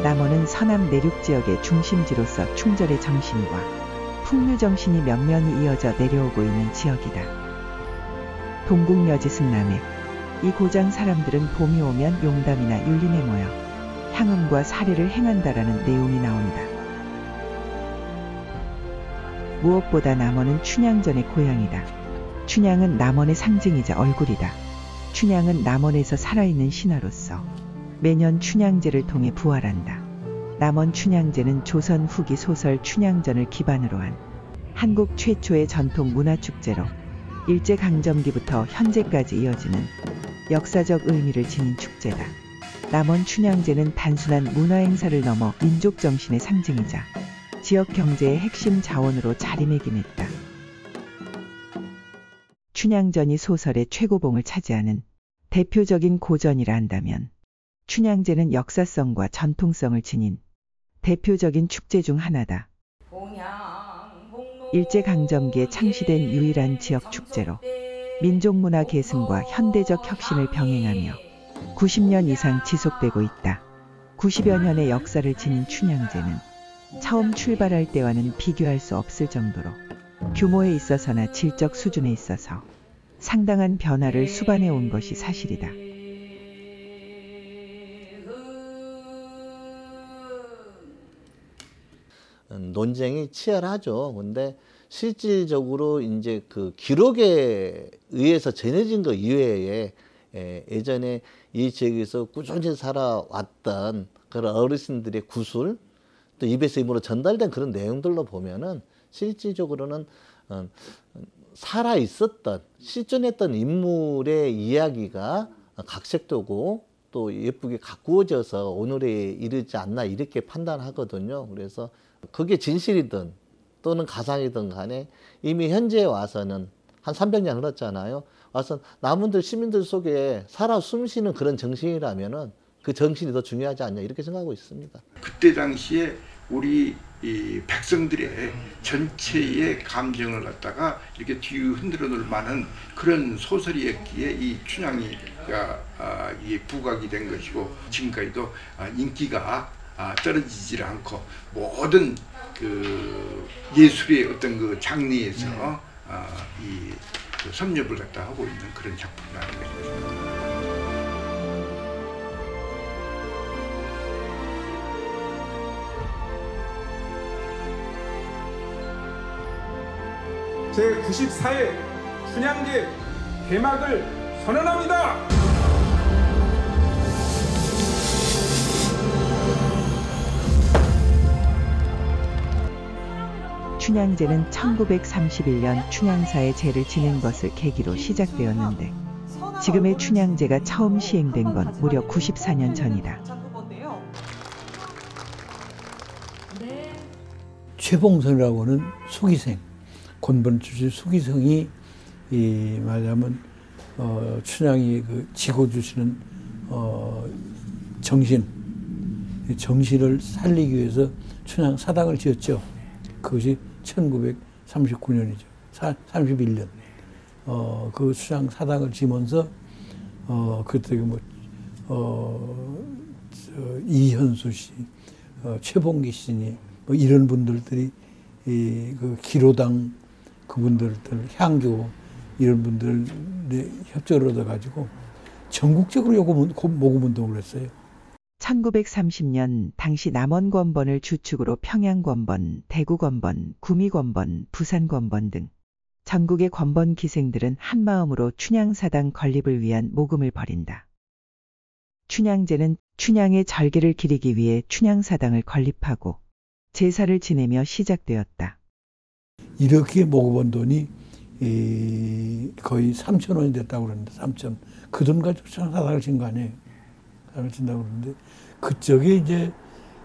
남원은 서남 내륙 지역의 중심지로서 충절의 정신과 풍류 정신이 면면이 이어져 내려오고 있는 지역이다. 동국여지승남에 이 고장 사람들은 봄이 오면 용담이나 율림에 모여 향음과 사례를 행한다라는 내용이 나온다. 무엇보다 남원은 춘향전의 고향이다. 춘향은 남원의 상징이자 얼굴이다. 춘향은 남원에서 살아있는 신화로서 매년 춘향제를 통해 부활한다. 남원 춘향제는 조선 후기 소설 춘향전을 기반으로 한 한국 최초의 전통 문화축제로 일제강점기부터 현재까지 이어지는 역사적 의미를 지닌 축제다. 남원 춘향제는 단순한 문화행사를 넘어 민족정신의 상징이자 지역 경제의 핵심 자원으로 자리매김했다. 춘향전이 소설의 최고봉을 차지하는 대표적인 고전이라 한다면 춘향제는 역사성과 전통성을 지닌 대표적인 축제 중 하나다. 일제강점기에 창시된 유일한 지역 축제로 민족문화 계승과 현대적 혁신을 병행하며 90년 이상 지속되고 있다. 90여 년의 역사를 지닌 춘향제는 처음 출발할 때와는 비교할 수 없을 정도로 규모에 있어서나 질적 수준에 있어서 상당한 변화를 수반해 온 것이 사실이다. 논쟁이 치열하죠. 근데 실질적으로 이제 그 기록에 의해서 전해진 것 이외에 예전에 이 지역에서 꾸준히 살아왔던 그런 어르신들의 구술, 또 입에서 입으로 전달된 그런 내용들로 보면은 실질적으로는 살아 있었던, 실존했던 인물의 이야기가 각색되고 또 예쁘게 가꾸어져서 오늘에 이르지 않나 이렇게 판단하거든요. 그래서 그게 진실이든 또는 가상이든 간에 이미 현재에 와서는 한 300년 흘렀잖아요. 와서 남원들 시민들 속에 살아 숨쉬는 그런 정신이라면은 그 정신이 더 중요하지 않냐 이렇게 생각하고 있습니다. 그때 당시에 우리 이 백성들의 전체의 감정을 갖다가 이렇게 뒤흔들어 놓을 만한 그런 소설이었기에 이 춘향이가 이게 부각이 된 것이고 지금까지도 인기가 떨어지질 않고 모든 그 예술의 어떤 그 장르에서 이 섭렵을 갖다 하고 있는 그런 작품이라는 것입니다. 제94회 춘향제 개막을 선언합니다. 춘향제는 1931년 춘향사의 제를 지낸 것을 계기로 시작되었는데 지금의 춘향제가 처음 시행된 건 무려 94년 전이다. 최봉선이라고는 수기생, 곤본 출신 수기성이 말하자면 춘향이 그 지고주시는 정신을 살리기 위해서 춘향 사당을 지었죠. 그것이 1939년이죠. 31년. 그 춘향 사당을 지면서 그때 이현수 씨, 최봉기 씨니 뭐 이런 분들이 그 기로당 그분들, 향교 이런 분들의 협조를 얻어가지고 전국적으로 모금운동을 했어요. 1930년 당시 남원권번을 주축으로 평양권번, 대구권번, 구미권번, 부산권번 등 전국의 권번 기생들은 한마음으로 춘향사당 건립을 위한 모금을 벌인다. 춘향제는 춘향의 절개를 기리기 위해 춘향사당을 건립하고 제사를 지내며 시작되었다. 이렇게 모금한 돈이 거의 3,000원이 됐다고 그러는데 3,000. 그 돈 가지고 춘향사당을 진 거 아니에요. 사당을 진다고 그러는데 그쪽에 이제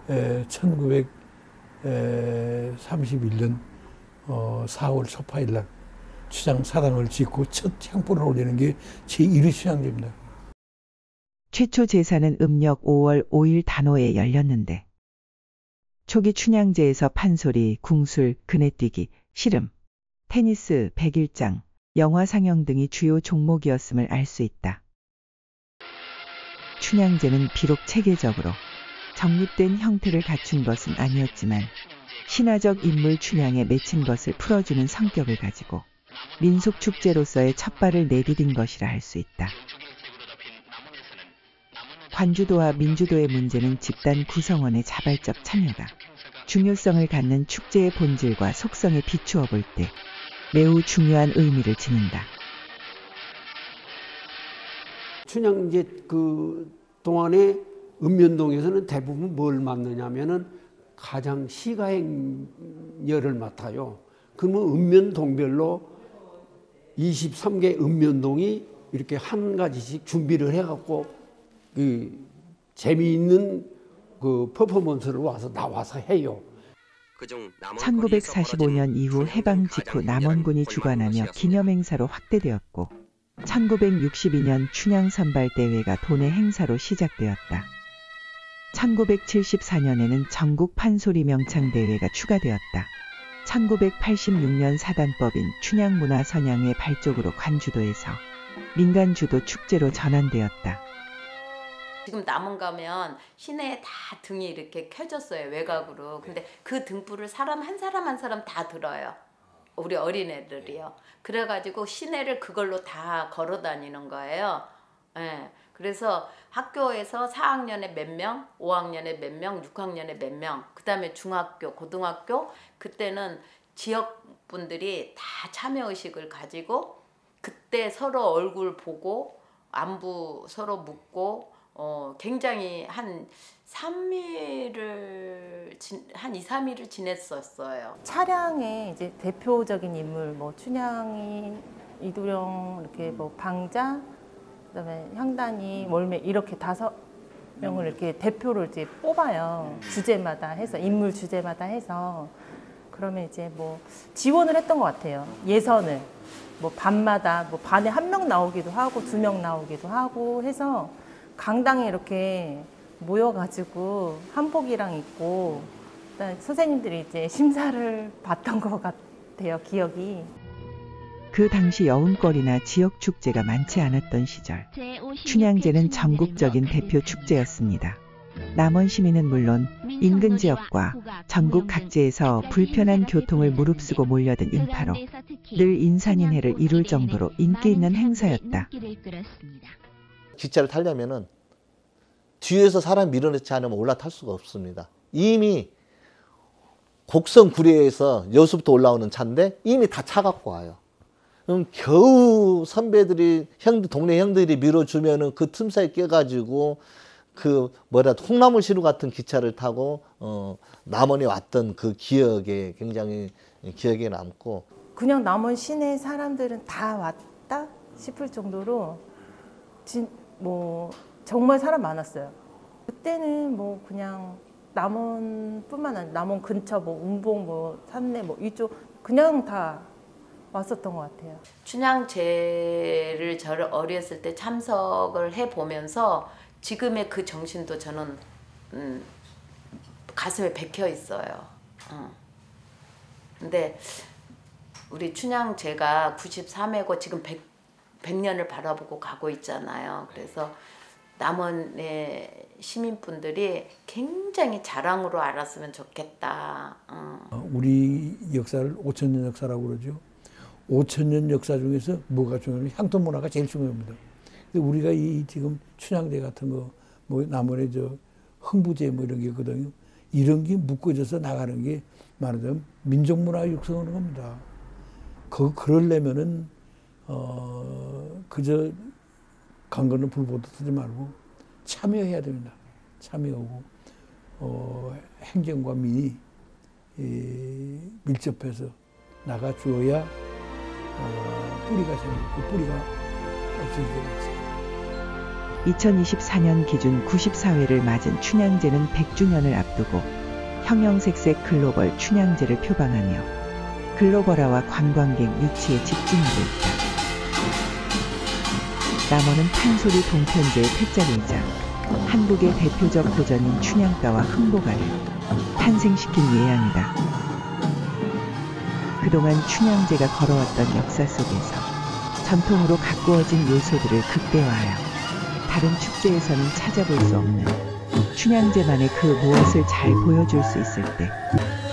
1931년 4월 초파일 날 춘향사당을 짓고 첫 향불을 올리는 게 제1회 춘향제입니다. 최초 제사는 음력 5월 5일 단오에 열렸는데 초기 춘향제에서 판소리, 궁술, 그네뛰기, 씨름, 테니스, 백일장, 영화 상영 등이 주요 종목이었음을 알 수 있다. 춘향제는 비록 체계적으로 정립된 형태를 갖춘 것은 아니었지만 신화적 인물 춘향에 맺힌 것을 풀어주는 성격을 가지고 민속축제로서의 첫발을 내디딘 것이라 할 수 있다. 관주도와 민주도의 문제는 집단 구성원의 자발적 참여가 중요성을 갖는 축제의 본질과 속성에 비추어 볼 때 매우 중요한 의미를 지닌다. 춘향제 그 동안에 읍면동에서는 대부분 뭘 맡느냐면은 가장 시가행렬을 맡아요. 그러면 읍면동별로 23개 읍면동이 이렇게 한 가지씩 준비를 해갖고 그 재미있는 그 퍼포먼스를 나와서 해요. 1945년 이후 해방 직후 남원군이 주관하며 기념행사로 확대되었고 1962년 춘향선발대회가 도내 행사로 시작되었다. 1974년에는 전국 판소리 명창대회가 추가되었다. 1986년 사단법인 춘향문화선양회 발족으로 관주도에서 민간주도 축제로 전환되었다. 지금 남원 가면 시내에 다 등이 이렇게 켜졌어요, 외곽으로. 근데 그 등불을 사람 한 사람 다 들어요. 우리 어린애들이요. 그래가지고 시내를 그걸로 다 걸어 다니는 거예요. 예. 그래서 학교에서 4학년에 몇 명, 5학년에 몇 명, 6학년에 몇 명, 그 다음에 중학교, 고등학교, 그때는 지역분들이 다 참여의식을 가지고 그때 서로 얼굴 보고 안부 서로 묻고 굉장히 한 2, 3일을 지냈었어요. 차량의 이제 대표적인 인물, 뭐 춘향이, 이두령, 이렇게 뭐 방자, 그다음에 향단이, 월매 이렇게 5명을 이렇게 대표를 이제 뽑아요. 주제마다 해서 인물 주제마다 해서 그러면 이제 뭐 지원을 했던 것 같아요. 예선을 뭐 반마다 뭐 반에 1명 나오기도 하고 2명 나오기도 하고 해서 강당에 이렇게 모여가지고 한복이랑 입고 선생님들이 이제 심사를 받던 것 같아요, 기억이. 그 당시 여운거리나 지역 축제가 많지 않았던 시절, 춘향제는 전국적인 대표 축제였습니다. 남원 시민은 물론 인근 지역과 전국 각지에서 불편한 교통을 무릅쓰고 몰려든 인파로 늘 인산인해를 이룰 정도로 인기 있는 행사였다. 기차를 타려면은 뒤에서 사람 밀어넣지 않으면 올라탈 수가 없습니다. 이미 곡성 구례에서 여수부터 올라오는 차인데 이미 다 차 갖고 와요. 그럼 겨우 선배들이 동네 형들이 밀어주면은 그 틈사이 껴가지고 그 콩나물 시루 같은 기차를 타고 남원에 왔던 그 기억에 굉장히 기억에 남고, 그냥 남원 시내 사람들은 다 왔다 싶을 정도로 뭐 정말 사람 많았어요. 그때는 뭐 그냥 남원뿐만 아니라 남원 근처 뭐 운봉 뭐 산내 뭐 이쪽 그냥 다 왔었던 것 같아요. 춘향제를 저를 어렸을 때 참석을 해보면서 지금의 그 정신도 저는 가슴에 박혀 있어요. 근데 우리 춘향제가 93회고 지금 100년을 바라보고 가고 있잖아요. 그래서 남원의 시민분들이 굉장히 자랑으로 알았으면 좋겠다. 우리 역사를 5,000년 역사라고 그러죠. 5,000년 역사 중에서 뭐가 중요하냐면 향토 문화가 제일 중요합니다. 근데 우리가 지금 춘향제 같은 거, 뭐 남원의 흥부제 뭐 이런 게 있거든요. 이런 게 묶어져서 나가는 게 말하자면 민족 문화 육성하는 겁니다. 그러려면은 그저 강건은 불보듯 하지 말고 참여해야 됩니다. 참여하고 행정과 민이 밀접해서 나가주어야 뿌리가 생기고 뿌리가 없어지지 않습니다. 2024년 기준 94회를 맞은 춘향제는 100주년을 앞두고 형형색색 글로벌 춘향제를 표방하며 글로벌화와 관광객 유치에 집중하고 있다. 남원은 판소리 동편제의 패자리이자 한국의 대표적 고전인 춘향가와 흥보가를 탄생시킨 예양이다. 그동안 춘향제가 걸어왔던 역사 속에서 전통으로 가꾸어진 요소들을 극대화하여 다른 축제에서는 찾아볼 수 없는 춘향제만의 그 무엇을 잘 보여줄 수 있을 때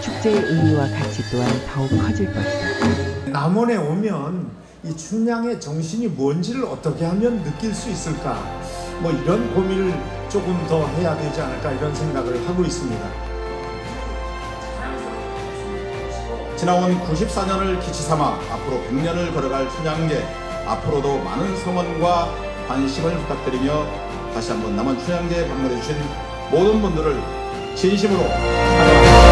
축제의 의미와 가치 또한 더욱 커질 것이다. 남원에 오면 이 춘향의 정신이 뭔지를 어떻게 하면 느낄 수 있을까? 뭐 이런 고민을 조금 더 해야 되지 않을까 이런 생각을 하고 있습니다. 지나온 94년을 기치 삼아 앞으로 100년을 걸어갈 춘향제, 앞으로도 많은 성원과 관심을 부탁드리며 다시 한번 남원 춘향제에 방문해 주신 모든 분들을 진심으로 환영합니다.